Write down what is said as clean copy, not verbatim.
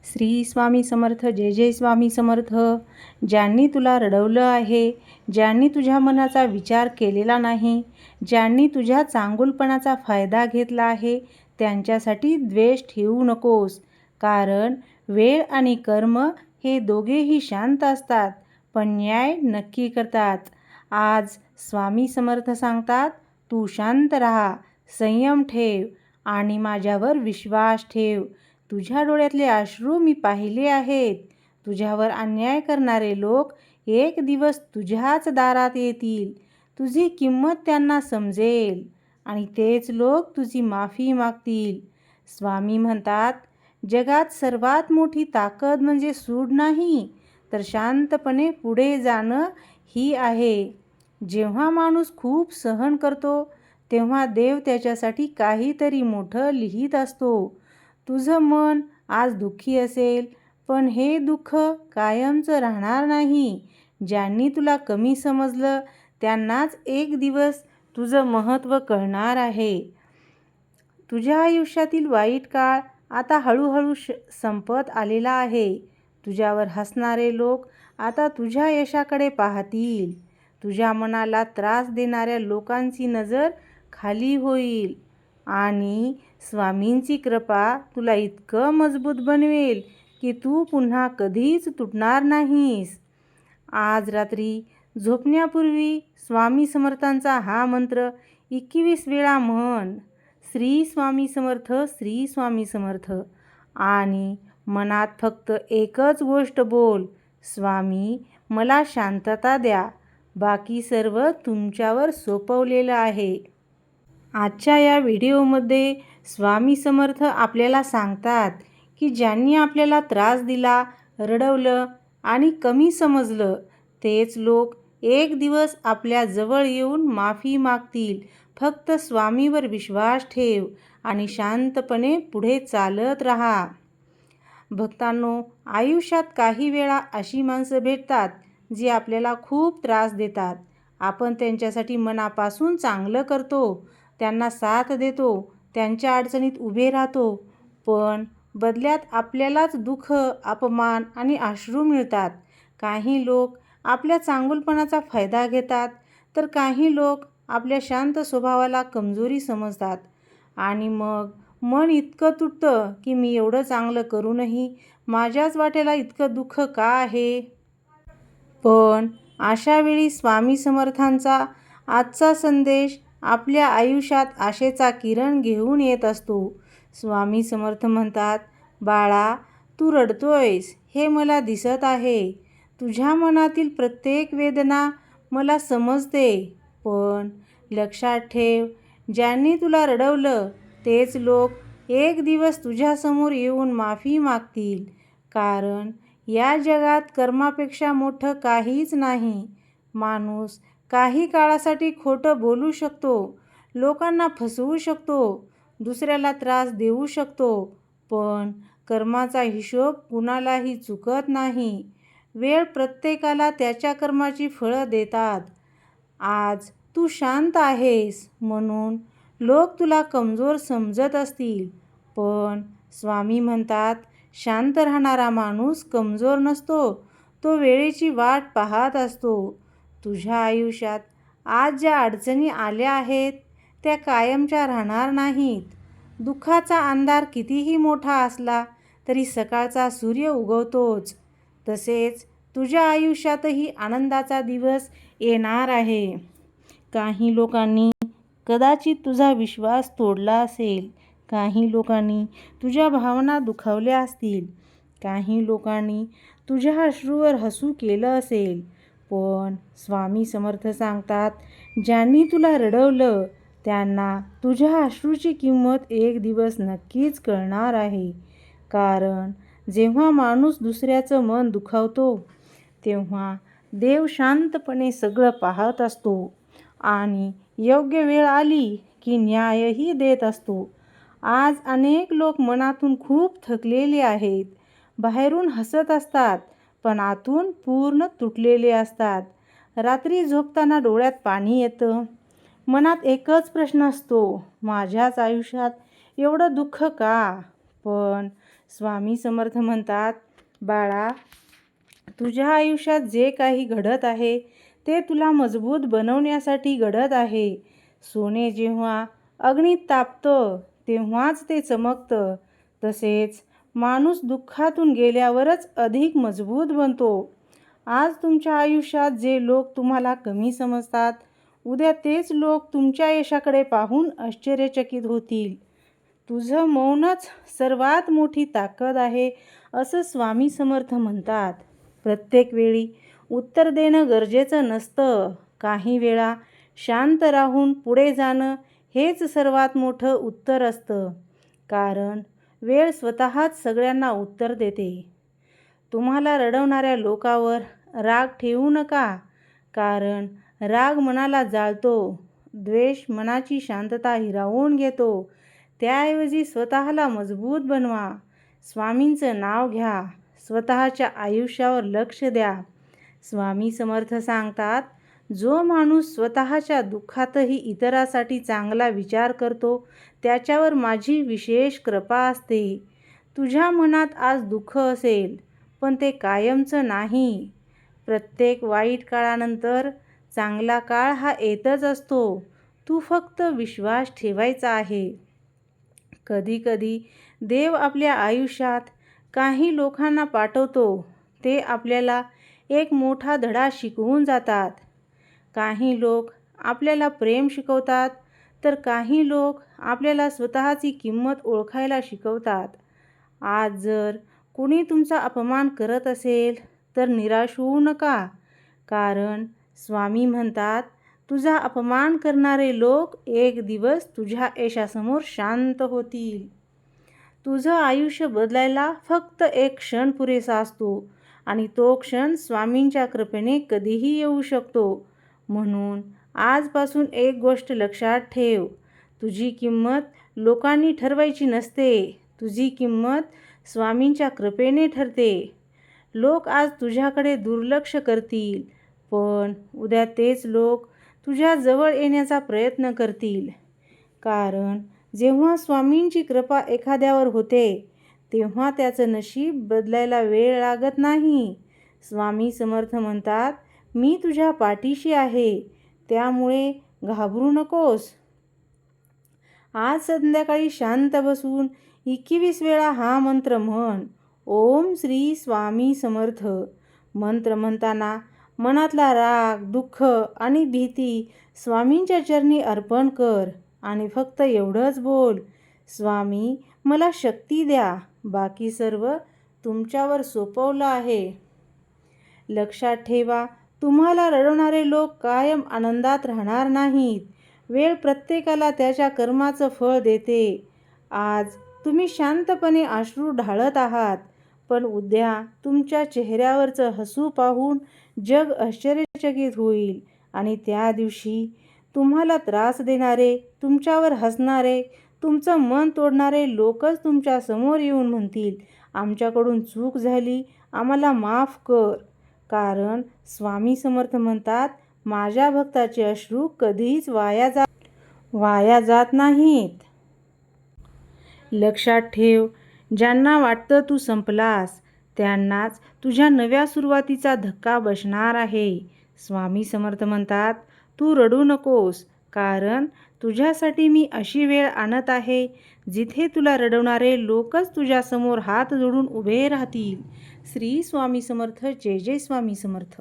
श्री स्वामी समर्थ. जय जय स्वामी समर्थ. ज्यांनी तुला रडवलं आहे, ज्यांनी तुझ्या मनाचा विचार केलेला नाही, ज्यांनी तुझ्या चांगुलपणाचा फायदा घेतला आहे, त्यांच्यासाठी द्वेष ठेवू नकोस. कारण वेळ आणि कर्म हे दोघेही शांत असतात, पण न्याय नक्की करतात. आज स्वामी समर्थ सांगतात, तू शांत राहा, संयम ठेव आणि माझ्यावर विश्वास ठेव. तुझ्या डोळ्यातले अश्रू मी पाहिले आहेत. तुझ्यावर अन्याय करणारे लोक एक दिवस तुझ्याच दारात येतील. तुझी किंमत त्यांना समजेल आणि तेच लोक तुझी माफी मागतील. स्वामी म्हणतात, जगात सर्वात मोठी ताकद म्हणजे सूड नाही, तर शांतपणे पुढे जाणं ही आहे. जेव्हा माणूस खूप सहन करतो, तेव्हा देव त्याच्यासाठी काहीतरी मोठं लिहित असतो. तुझं मन आज दुःखी असेल, पण हे दुःख कायमचं राहणार नाही. ज्यांनी तुला कमी समजलं, त्यांनाच एक दिवस तुझं महत्त्व कळणार आहे. तुझ्या आयुष्यातील वाईट काळ आता हळूहळू संपत आलेला आहे. तुझ्यावर हसणारे लोक आता तुझ्या यशाकडे पाहतील. तुझ्या मनाला त्रास देणाऱ्या लोकांची नजर खाली होईल आणि स्वामींची कृपा तुला इतकं मजबूत बनवेल की तू पुन्हा कधीच तुटणार नाहीस. आज रात्री झोपण्यापूर्वी स्वामी समर्थांचा हा मंत्र 21 वेळा म्हण. श्री स्वामी समर्थ, श्री स्वामी समर्थ. आणि मनात फक्त एकच गोष्ट बोल, स्वामी मला शांतता द्या. बाकी सर्व तुमच्यावर सोपवलेलं आहे. आजच्या या व्हिडिओमध्ये स्वामी समर्थ आपल्याला सांगतात की ज्यांनी आपल्याला त्रास दिला, रडवलं आणि कमी समजलं, तेच लोक एक दिवस आपल्या जवळ येऊन माफी मागतील. फक्त स्वामीवर विश्वास ठेव आणि शांतपणे पुढे चालत राहा. भक्तांनो, आयुष्यात काही वेळा अशी माणसं भेटतात जी आपल्याला खूप त्रास देतात. आपण त्यांच्यासाठी मनापासून चांगलं करतो, त्यांना साथ देतो, त्यांच्या अडचणीत उभे राहतो, पण बदल्यात आपल्यालाच दुःख, अपमान आणि अश्रू मिळतात. काही लोक आपल्या चांगुलपणाचा फायदा घेतात, तर काही लोक आपल्या शांत स्वभावाला कमजोरी समजतात. आणि मग मन इतकं तुटतं की मी एवढं चांगलं करूनही माझ्याच वाट्याला इतकं दुःख का आहे. पण अशा वेळी स्वामी समर्थांचा आजचा संदेश आपल्या आयुष्यात आशेचा किरण घेऊन येत असतो. स्वामी समर्थ म्हणतात, बाळा, तू रडतोयस हे मला दिसत आहे. तुझ्या मनातील प्रत्येक वेदना मला समजते. पण लक्षात ठेव, ज्यांनी तुला रडवलं तेच लोक एक दिवस तुझ्यासमोर येऊन माफी मागतील. कारण या जगात कर्मापेक्षा मोठं काहीच नाही. माणूस काही काळासाठी खोटं बोलू शकतो, लोकांना फसवू शकतो, दुसऱ्याला त्रास देऊ शकतो, पण कर्माचा हिशोब कुणालाही चुकत नाही. वेळ प्रत्येकाला त्याच्या कर्माची फळं देतात. आज तू शांत आहेस म्हणून लोक तुला कमजोर समजत असतील, पण स्वामी म्हणतात, शांत राहणारा माणूस कमजोर नसतो, तो वेळेची वाट पाहत असतो. तुझ्या आयुष्यात आज ज्या अडचणी आल्या आहेत त्या कायमच्या राहणार नाहीत. दुःखाचा अंधार कितीही मोठा असला तरी सकाळचा सूर्य उगवतोच. तसेच तुझ्या आयुष्यातही आनंदाचा दिवस येणार आहे. काही लोकांनी कदाचित तुझा विश्वास तोडला असेल, काही लोकांनी तुझ्या भावना दुखावल्या असतील, काही लोकांनी तुझ्या अश्रूवर हसू केलं असेल, पण स्वामी समर्थ सांगतात, ज्यांनी तुला रडवलं त्यांना तुझ्या अश्रूची किंमत एक दिवस नक्कीच कळणार आहे. कारण जेव्हा माणूस दुसऱ्याचं मन दुखावतो, तेव्हा देव शांतपणे सगळं पाहत असतो आणि योग्य वेळ आली की न्यायही देत असतो. आज अनेक लोक मनातून खूप थकलेले आहेत. बाहेरून हसत असतात, पण आतून पूर्ण तुटलेले असतात. रात्री झोपताना डोळ्यात पाणी येतं. मनात एकच प्रश्न असतो, माझ्याच आयुष्यात एवढं दुःख का. पण स्वामी समर्थ म्हणतात, बाळा, तुझ्या आयुष्यात जे काही घडत आहे ते तुला मजबूत बनवण्यासाठी घडत आहे. सोने जेव्हा अग्नीत तापतं तेव्हाच ते चमकतं. तसेच माणूस दुःखातून गेल्यावरच अधिक मजबूत बनतो. आज तुमच्या आयुष्यात जे लोक तुम्हाला कमी समजतात, उद्या तेच लोक तुमच्या यशाकडे पाहून आश्चर्यचकित होतील. तुझं मौनच सर्वात मोठी ताकद आहे, असं स्वामी समर्थ म्हणतात. प्रत्येक वेळी उत्तर देणं गरजेचं नसतं. काही वेळा शांत राहून पुढे जाणं हेच सर्वात मोठं उत्तर असतं. कारण वेळ स्वतःच सगळ्यांना उत्तर देते. तुम्हाला रडवणाऱ्या लोकांवर राग ठेवू नका, कारण राग मनाला जाळतो. द्वेष मनाची शांतता हिरावून घेतो. त्याऐवजी स्वतःला मजबूत बनवा. स्वामींचं नाव घ्या. स्वतःच्या आयुष्यावर लक्ष द्या. स्वामी समर्थ सांगतात, जो माणूस स्वतःच्या दुःखातही इतरांसाठी चांगला विचार करतो त्याच्यावर माझी विशेष कृपा असते. तुझ्या मनात आज दुःख असेल, पण ते कायमचं नाही. प्रत्येक वाईट काळानंतर चांगला काळ हा येतच असतो. तू फक्त विश्वास ठेवायचा आहे. कधीकधी देव आपल्या आयुष्यात काही लोकांना पाठवतो. ते आपल्याला एक मोठा धडा शिकवून जातात. काही लोक आपल्याला प्रेम शिकवतात, तर काही लोक आपल्याला स्वतःची किंमत ओळखायला शिकवतात. आज जर कुणी तुमचा अपमान करत असेल तर निराश होऊ नका, कारण स्वामी म्हणतात, तुझा अपमान करणारे लोक एक दिवस तुझ्या यशासमोर शांत होतील. तुझं आयुष्य बदलायला फक्त एक क्षण पुरेसा असतो आणि तो क्षण स्वामींच्या कृपेने कधीही येऊ शकतो. म्हणून आजपासून एक गोष्ट लक्षात ठेव, तुझी किंमत लोकांनी ठरवायची नसते. तुझी किंमत स्वामींच्या कृपेने ठरते. लोक आज तुझ्याकडे दुर्लक्ष करतील, पण उद्या तेच लोक तुझ्या जवळ येण्याचा प्रयत्न करतील. कारण जेव्हा स्वामींची कृपा एखाद्यावर होते तेव्हा त्याचं नशीब बदलायला वेळ लागत नाही. स्वामी समर्थ म्हणतात, मी तुझ्या पाठीशी आहे, त्यामुळे घाबरू नकोस. आज संध्याकाळी शांत बसून 21 वेळा हा मंत्र म्हण, ओम श्री स्वामी समर्थ. मंत्र म्हणताना मनातला राग, दुःख आणि भीती स्वामींच्या चरणी अर्पण कर आणि फक्त एवढंच बोल, स्वामी मला शक्ती द्या. बाकी सर्व तुमच्यावर सोपवलं आहे. लक्षात ठेवा, तुम्हाला रडवणारे लोक कायम आनंदात राहणार नाहीत. वेळ प्रत्येकाला त्याच्या कर्माचं फळ देते. आज तुम्ही शांतपणे अश्रू ढाळत आहात, पण उद्या तुमच्या चेहऱ्यावरचं हसू पाहून जग आश्चर्यचकित होईल आणि त्या दिवशी तुम्हाला त्रास देणारे, तुमच्यावर हसणारे, तुमचं मन तोडणारे लोकच तुमच्या समोर येऊन म्हणतील, आमच्याकडून चूक झाली, आम्हाला माफ कर. कारण स्वामी समर्थ म्हणतात, माझ्या भक्ताचे अश्रू कधीच वाया जात नाहीत. लक्षात ठेव, ज्यांना वाटतं तू संपलास त्यांनाच तुझ्या नव्या सुरुवातीचा धक्का बसणार आहे. स्वामी समर्थ म्हणतात, तू रडू नकोस, कारण तुझ्यासाठी मी अशी वेळ आणत आहे जिथे तुला रडवणारे लोकच तुझ्यासमोर हात जोडून उभे राहतील. श्री स्वामी समर्थ. जय जय स्वामी समर्थ.